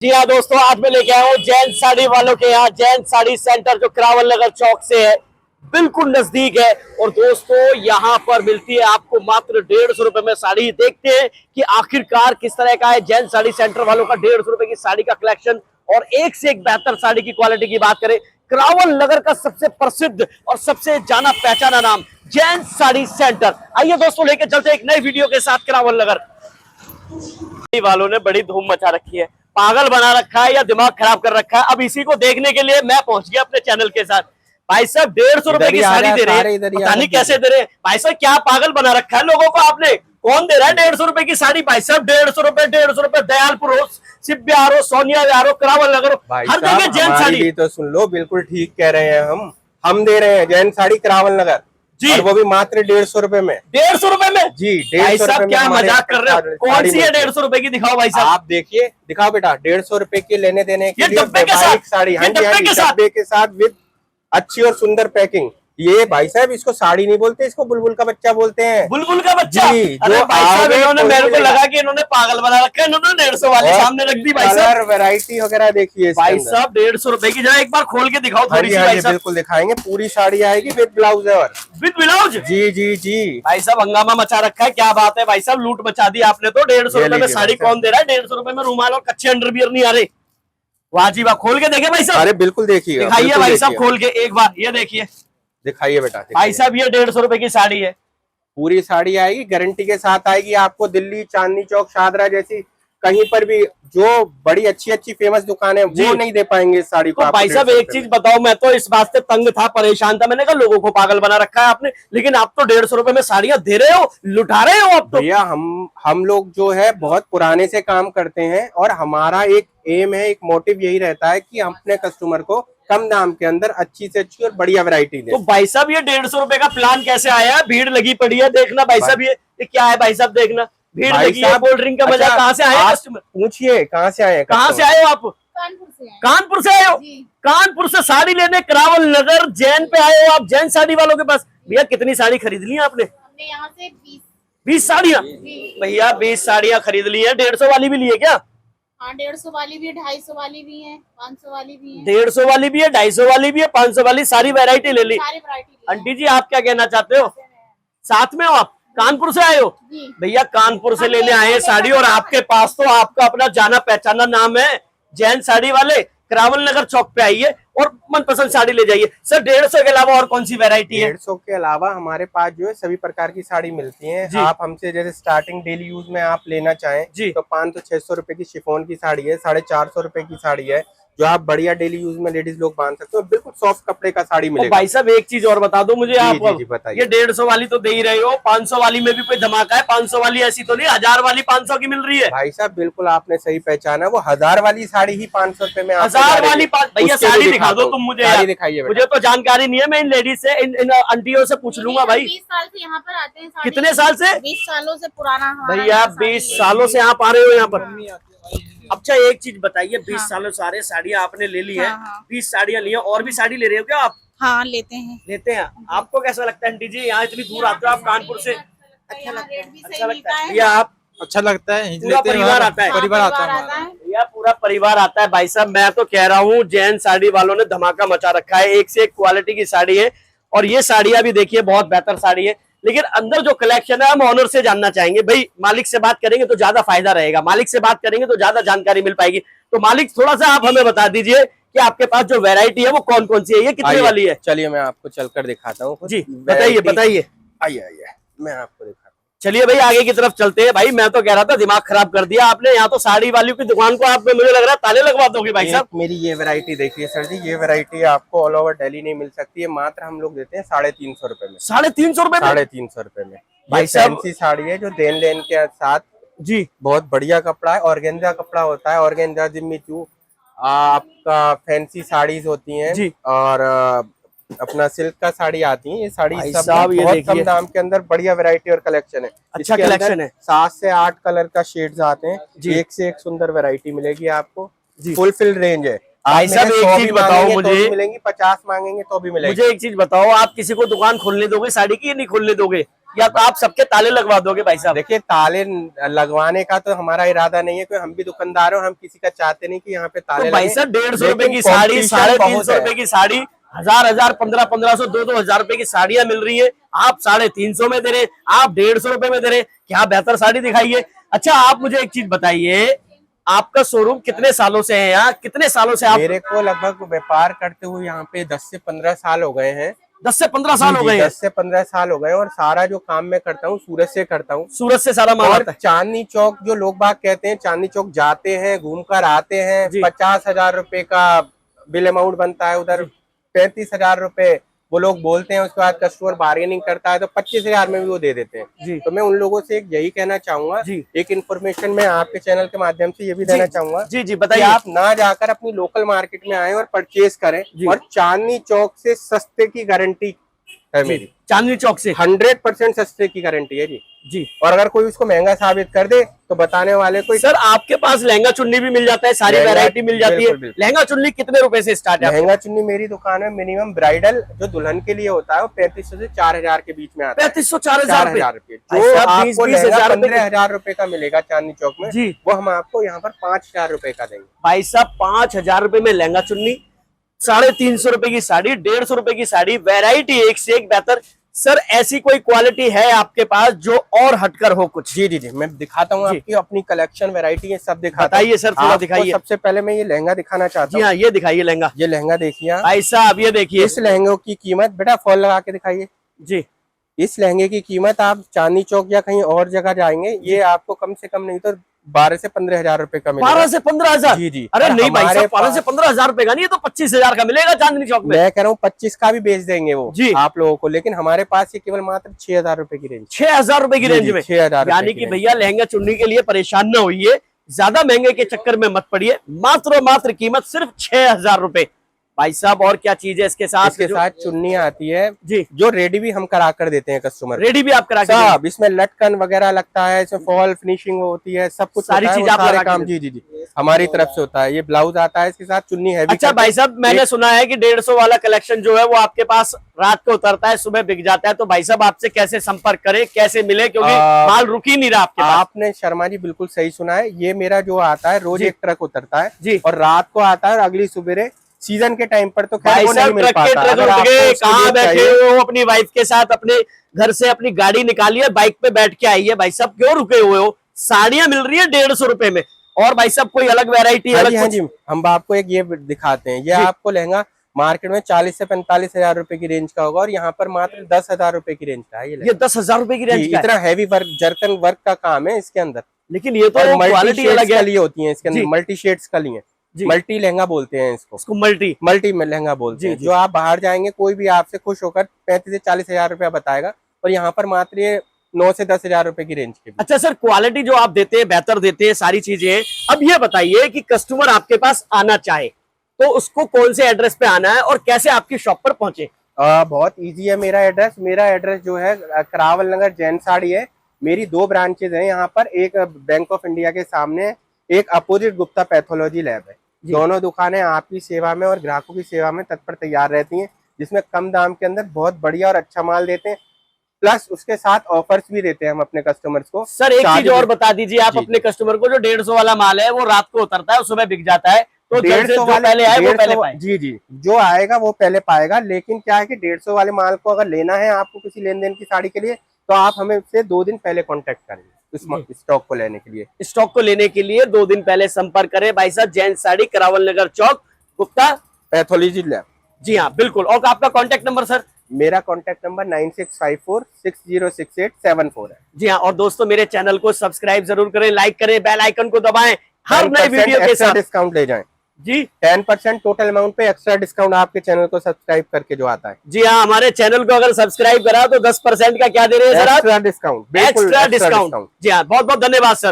जी हाँ दोस्तों, आज मैं लेके आया हूँ जैन साड़ी वालों के यहाँ जैन साड़ी सेंटर जो करावल नगर चौक से है, बिल्कुल नजदीक है। और दोस्तों यहाँ पर मिलती है आपको मात्र 150 रुपए में साड़ी। देखते हैं कि आखिरकार किस तरह का है जैन साड़ी सेंटर वालों का 150 रुपए की साड़ी का कलेक्शन और एक से एक बेहतर साड़ी की क्वालिटी की बात करें। करावल नगर का सबसे प्रसिद्ध और सबसे जाना पहचाना नाम जैन साड़ी सेंटर। आइए दोस्तों लेके चलते एक नई वीडियो के साथ करावल नगर वालों ने बड़ी धूम मचा रखी है, पागल बना रखा है या दिमाग खराब कर रखा है। अब इसी को देखने के लिए मैं पहुंच गया अपने चैनल के साथ। भाई साहब 150 रुपए की साड़ी दे रहे हैं, पता नहीं कैसे दे रहे हैं। भाई साहब क्या पागल बना रखा है लोगों को आपने। कौन दे रहा है 150 रुपए की साड़ी? भाई साहब 150 रुपए दयालपुर हो, सिप बिहार हो, सोनिया बिहार हो, करावल नगर हो, हर जगह जैन साड़ी। तो सुन लो, बिल्कुल ठीक कह रहे हैं हम दे रहे हैं जैन साड़ी करावल नगर जी, और वो भी मात्र 150 रुपए में। 150 रुपए में जी? 150 रुपए में। क्या मजाक कर रहे हो? कौन सी है 150 रुपए की? दिखाओ भाई साहब। आप देखिए, दिखाओ बेटा। 150 रुपए की लेने देने के लिए डब्बे के साथ साड़ी, हाँ जी, डब्बे के साथ विद अच्छी और सुंदर पैकिंग। ये भाई साहब इसको साड़ी नहीं बोलते, इसको बुलबुल का बच्चा बोलते हैं। बुलबुल का बच्चा? अरे भाई साहब इन्होंने, मेरे को लगा कि इन्होंने पागल बना रखा है। इन्होंने 150 वाली सामने रख दी। भाई साहब वैरायटी वगैरह देखिए भाई साहब 150 रुपए की। जरा एक बार खोल के दिखाओ थोड़ी सी भाई साहब। बिल्कुल दिखाएंगे, पूरी साड़ी आएगी विद ब्लाउज और विद ब्लाउज। जी जी जी भाई साहब हंगामा मचा रखा है, क्या बात है भाई साहब, लूट मचा दी आपने तो। 150 रुपए में साड़ी कौन दे रहा है? 150 रुपए में रुमाल और कच्चे अंडरवियर नहीं आ रहे। वाह जी वाह, खोल के देखे भाई साहब। अरे बिल्कुल देखिए, दिखाइए भाई साहब खोल के एक बार, ये देखिए, दिखाइए बेटा। भाई साहब ये 150 रुपए की साड़ी है, पूरी साड़ी आएगी, गारंटी के साथ आएगी। आपको दिल्ली चांदनी चौक शादरा जैसी कहीं पर भी जो बड़ी अच्छी अच्छी फेमस दुकानें वो नहीं दे पाएंगे इस साड़ी को। तो भाई साहब एक चीज बताओ, मैं तो इस बात से तंग था, परेशान था। मैंने कहा लोगों को पागल बना रखा है आपने, लेकिन आप तो 150 रुपए में साड़ियां दे रहे हो, लुटा रहे हो आप तो। भैया हम लोग जो है बहुत पुराने से काम करते हैं और हमारा एक एम है, एक मोटिव यही रहता है कि हम अपने कस्टमर को कम दाम के अंदर अच्छी से अच्छी और बढ़िया वैरायटी दें। तो भाई साहब ये 150 रुपए का प्लान कैसे आया? भीड़ लगी पड़ी है, देखना भाई साहब ये क्या है भाई साहब, देखना भीड़ लगी है। कोल्ड ड्रिंक का मजा कहाँ से आया? कस्टमर पूछिए कहाँ से आए, कहाँ से आए हो आप? कानपुर से आए हो? कानपुर से साड़ी लेने करावल नगर जैन पे आए हो आप, जैन साड़ी वालों के पास। भैया कितनी साड़ी खरीद ली आपने? हमने यहाँ से 20 साड़ियाँ। भैया 20 साड़ियाँ खरीद ली है। 150 वाली भी ली है क्या? हाँ 150 वाली भी है, 250 वाली भी है, 500 वाली भी है। 150 वाली भी है, 250 वाली भी है, 500 वाली, सारी वैरायटी ले ली। सारी वैरायटी। आंटी जी आप क्या कहना चाहते हो? साथ में हो आप? कानपुर से आए हो? भैया कानपुर से लेने आए हैं साड़ी, और आपके पास तो आपका अपना जाना पहचाना नाम है जैन साड़ी वाले। करावल नगर चौक पे आइए और मनपसंद साड़ी ले जाइए। सर 150 के अलावा और कौन सी वैरायटी है? 150 के अलावा हमारे पास जो है सभी प्रकार की साड़ी मिलती हैं। आप हमसे जैसे स्टार्टिंग डेली यूज में आप लेना चाहें जी, तो 500-600 रुपए की शिफॉन की साड़ी है, 450 रुपए की साड़ी है जो आप बढ़िया डेली यूज में लेडीज लोग बांध सकते हो। बिल्कुल सॉफ्ट कपड़े का साड़ी मिलेगा। भाई साहब एक चीज और बता दो मुझे, आप ये 150 वाली तो दे ही रहे हो, 500 वाली में भी कोई धमाका है? 500 वाली ऐसी तो नहीं 1000 वाली 500 की मिल रही है? भाई साहब बिल्कुल आपने सही पहचाना, वो 1000 वाली साड़ी ही 500 रुपए में। 1000 वाली भैया साड़ी दिखा दो तुम मुझे, साड़ी दिखाइए। मुझे तो जानकारी नहीं है, मैं इन लेडीज से इन आंटियों से पूछ लूंगा। भाई 20 साल से यहाँ पर आते हैं। कितने साल से? 20 सालों से पुराना। भैया 20 सालों से आप आ रहे हो यहाँ पर? अच्छा एक चीज बताइए, 20 सालों सारे साड़ियाँ आपने ले ली है, 20 साड़ियाँ ली है, और भी साड़ी ले रहे हो क्या आप? हाँ लेते हैं। आपको कैसा लगता है आंटी जी, यहाँ इतनी दूर आते हो आप कानपुर से? अच्छा लगता है भैया? आप अच्छा लगता है, पूरा परिवार आता है? परिवार आता है भैया, पूरा परिवार आता है। भाई साहब मैं तो कह रहा हूँ जैन साड़ी वालों ने धमाका मचा रखा है, एक से एक क्वालिटी की साड़ी है। और ये साड़ियाँ भी देखिए बहुत बेहतर साड़ी है, लेकिन अंदर जो कलेक्शन है हम ऑनर से जानना चाहेंगे। भाई मालिक से बात करेंगे तो ज्यादा फायदा रहेगा, मालिक से बात करेंगे तो ज्यादा जानकारी मिल पाएगी। तो मालिक थोड़ा सा आप हमें बता दीजिए कि आपके पास जो वैरायटी है वो कौन कौन सी है, ये कितने वाली है? चलिए मैं आपको चलकर दिखाता हूँ जी, बताइए बताइए। आइए मैं आपको दिखाता हूँ। चलिए भाई आगे की तरफ चलते हैं। भाई मैं तो कह रहा था दिमाग खराब कर दिया आपने, यहाँ तो साड़ी वाली की दुकान को आप मुझे लग रहा है ताले लगवा दोगे भाई साहब। मेरी ये वैरायटी देखिए सर जी, ये वैरायटी आपको ऑल ओवर दिल्ली नहीं मिल सकती है, मात्र हम लोग देते हैं 350 रुपए में। 350 रुपए? 350 रुपए में भाई साहब फैंसी साड़ी है जो देन लेन के साथ जी, बहुत बढ़िया कपड़ा है, ऑर्गेन्जा कपड़ा होता है, ऑर्गेन्जा जिम्मी चू आपका फैंसी साड़ीज होती हैं जी, और अपना सिल्क का साड़ी आती है। ये साड़ी सब बहुत कम दाम के अंदर बढ़िया वैरायटी और कलेक्शन है। अच्छा कलेक्शन है, 7 से 8 कलर का शेड्स आते हैं, एक से एक सुंदर वैरायटी मिलेगी आपको। फुलफिल रेंज है। भाई साहब एक चीज बताओ मुझे, मिलेंगी 50 मांगेंगे तो भी मिलेगी। मुझे एक चीज बताओ, आप किसी को दुकान खोलने दोगे साड़ी की या नहीं खोलने दोगे? या तो आप सबके ताले लगवा दोगे भाई साहब? देखिए, ताले लगवाने का तो हमारा इरादा नहीं है, क्योंकि हम भी दुकानदार हैं, हम किसी का चाहते नहीं कि यहाँ पे ताले तो भाई लगे। साहब 150 रुपए की लेकिन साड़ी, competition 350 बहुत रुपए है। की साड़ी, 1000, 1500, 2000 रुपए की साड़ियां मिल रही है, आप 350 में दे रहे, आप 150 रुपए में दे रहे, क्या बेहतर साड़ी दिखाइए। अच्छा आप मुझे एक चीज बताइए, आपका शोरूम कितने सालों से है यहाँ, कितने सालों से आप? मेरे को लगभग व्यापार करते हुए यहाँ पे 10 से 15 साल हो गए हैं। 10 से 15 साल हो गए हैं? 10 से 15 साल हो गए, और सारा जो काम मैं करता हूँ सूरत से करता हूँ। सूरत से सारा माल और आता है? चांदनी चौक, जो लोग बाग कहते हैं, चांदनी चौक जाते हैं, घूमकर आते हैं, 50,000 रुपए का बिल अमाउंट बनता है, उधर 35,000 रुपए वो लोग बोलते हैं, उसके बाद कस्टमर बार्गेनिंग करता है तो 25,000 में भी वो दे देते हैं। तो मैं उन लोगों से यही कहना चाहूंगा, एक इन्फॉर्मेशन मैं आपके चैनल के माध्यम से ये भी देना चाहूंगा जी बताइए। आप ना जाकर अपनी लोकल मार्केट में आए और परचेज करें, और चांदनी चौक से सस्ते की गारंटी है मेरी। चांदनी चौक से 100% सस्ते की गारंटी है जी। और अगर कोई उसको महंगा साबित कर दे तो बताने वाले को। सर आपके पास लहंगा चुन्नी भी मिल जाता है, सारी वैरायटी मिल जाती है। लहंगा चुन्नी कितने रुपए से स्टार्ट है? लहंगा चुन्नी मेरी दुकान में मिनिमम ब्राइडल जो दुल्हन के लिए होता है वो 3500 से 4000 के बीच में आता है। 3500 4000 रुपए जो आपको 15,000 रुपए का मिलेगा चांदनी चौक में जी, वो हम आपको यहाँ पर 5,000 रुपए का देंगे। भाई साहब 5,000 रुपए में लहंगा चुन्नी, 350 रुपए की साड़ी, 150 रुपए की साड़ी, वैरायटी एक से एक बेहतर। सर ऐसी कोई क्वालिटी है आपके पास जो और हटकर हो कुछ? जी मैं दिखाता हूँ आपकी अपनी कलेक्शन, वैरायटी है, सब दिखाता हूँ। बताइए सर, थोड़ा दिखाइए। सबसे पहले मैं ये लहंगा दिखाना चाहता हूँ। जी हाँ, ये दिखाइए लहंगा। ये लहंगा देखिए भाई साहब, ये देखिए इस लहंगे की कीमत, बेटा फॉल लगा के दिखाइए जी। इस लहंगे की कीमत आप चांदनी चौक या कहीं और जगह जाएंगे, ये आपको कम से कम नहीं तो 12 से 15,000 रुपए का मिलेगा। 12 से 15,000? जी। अरे नहीं भाई साहब, 12 से 15,000 रुपए का नहीं, ये तो 25,000 का मिलेगा चांदनी चौक में। मैं कह रहा हूँ 25 का भी बेच देंगे वो जी आप लोगों को, लेकिन हमारे पास ये केवल मात्र 6,000 रुपए की रेंज। 6,000 रुपए की रेंज में? 6,000। यानी कि भैया लहंगा चुन्नी के लिए परेशान न होइए, ज्यादा महंगे के चक्कर में मत पड़िए, मात्र कीमत सिर्फ 6,000 रुपए। भाई साहब और क्या चीज है इसके साथ? इसके साथ चुन्नी आती है जी, जो रेडी भी हम करा कर देते हैं कस्टमर। रेडी भी आप करा के? सब इसमें लटकन वगैरह लगता है, इसमें फॉल फिनिशिंग होती है, सब कुछ सारी चीज आप सारे काम जी हमारी तरफ से होता है। ये ब्लाउज आता है इसके साथ, चुन्नी है। अच्छा भाई साहब, मैंने सुना है कि 150 वाला कलेक्शन जो है वो आपके पास रात को उतरता है, सुबह बिक जाता है, तो भाई साहब आपसे कैसे संपर्क करें, कैसे मिले, क्योंकि माल रुक ही नहीं रहा आपके पास। आपने शर्मा जी बिल्कुल सही सुना है। ये मेरा जो आता है रोज एक ट्रक उतरता है जी, और रात को आता है, और अगली सुबह सीजन के टाइम पर तो भाई साहब ट्रक कहाँ बैठे हो अपनी वाइफ के साथ, अपने घर से अपनी गाड़ी निकालिए, बाइक पे बैठ के आइए। भाई साहब क्यों रुके हुए हो? साड़ियां मिल रही है 150 रुपए में, और भाई साहब कोई अलग वैरायटी? हाँ जी, हम आपको एक ये दिखाते हैं। ये आपको लहंगा मार्केट में 40 से 45,000 रुपए की रेंज का होगा, और यहाँ पर मात्र 10,000 रुपए की रेंज का है। ये 10,000 रुपए की रेंज का? इतना हैवी वर्क, जर्कन वर्क का काम है इसके अंदर। लेकिन ये तो क्वालिटी अलग है। होती है इसके अंदर, मल्टी शेड्स कली है, मल्टी लहंगा बोलते हैं इसको मल्टी में लहंगा बोलते हैं। जो आप बाहर जाएंगे, कोई भी आपसे खुश होकर 35 से 40,000 रुपया बताएगा, और यहाँ पर मात्र ये 9 से 10,000 रुपए की रेंज के। अच्छा सर, क्वालिटी जो आप देते हैं बेहतर देते हैं, सारी चीजें। अब ये बताइए कि कस्टमर आपके पास आना चाहे तो उसको कौन से एड्रेस पे आना है और कैसे आपकी शॉप पर पहुंचे? बहुत इजी है मेरा एड्रेस। मेरा एड्रेस जो है करावल नगर जैन साड़ी है। मेरी 2 ब्रांचेज हैं यहाँ पर, एक बैंक ऑफ इंडिया के सामने, एक अपोजिट गुप्ता पैथोलॉजी लैब है। दोनों दुकानें आपकी सेवा में और ग्राहकों की सेवा में तत्पर तैयार रहती हैं, जिसमें कम दाम के अंदर बहुत बढ़िया और अच्छा माल देते हैं, प्लस उसके साथ ऑफर्स भी देते हैं हम अपने कस्टमर्स को। सर एक चीज और बता दीजिए आप अपने कस्टमर को, जो 150 वाला माल है वो रात को उतरता है, सुबह बिक जाता है, तो 150 पहले आए वो पहले पाए? जी, जो आएगा वो पहले पाएगा। लेकिन क्या है कि 150 वाले माल को अगर लेना है आपको किसी लेन देन की साड़ी के लिए, तो आप हमें से 2 दिन पहले कॉन्टेक्ट करेंगे स्टॉक को लेने के लिए। स्टॉक को लेने के लिए 2 दिन पहले संपर्क करें। भाई साहब जैन साड़ी, करावल नगर चौक, गुप्ता पैथोलॉजी लैब। जी हाँ बिल्कुल। और आपका कॉन्टेक्ट नंबर सर? मेरा कॉन्टेक्ट नंबर 9654606874 है। जी हाँ। और दोस्तों मेरे चैनल को सब्सक्राइब जरूर करें, लाइक करें, बेल आइकन को दबाएं, हर नई वीडियो के साथ डिस्काउंट ले जाएं जी। 10% टोटल अमाउंट पे एक्स्ट्रा डिस्काउंट आपके चैनल को सब्सक्राइब करके जो आता है। जी हाँ, हमारे चैनल को अगर सब्सक्राइब करा तो 10% का क्या दे रहे हैं सर आप? Extra discount. Extra discount. जी हाँ, बहुत बहुत धन्यवाद सर।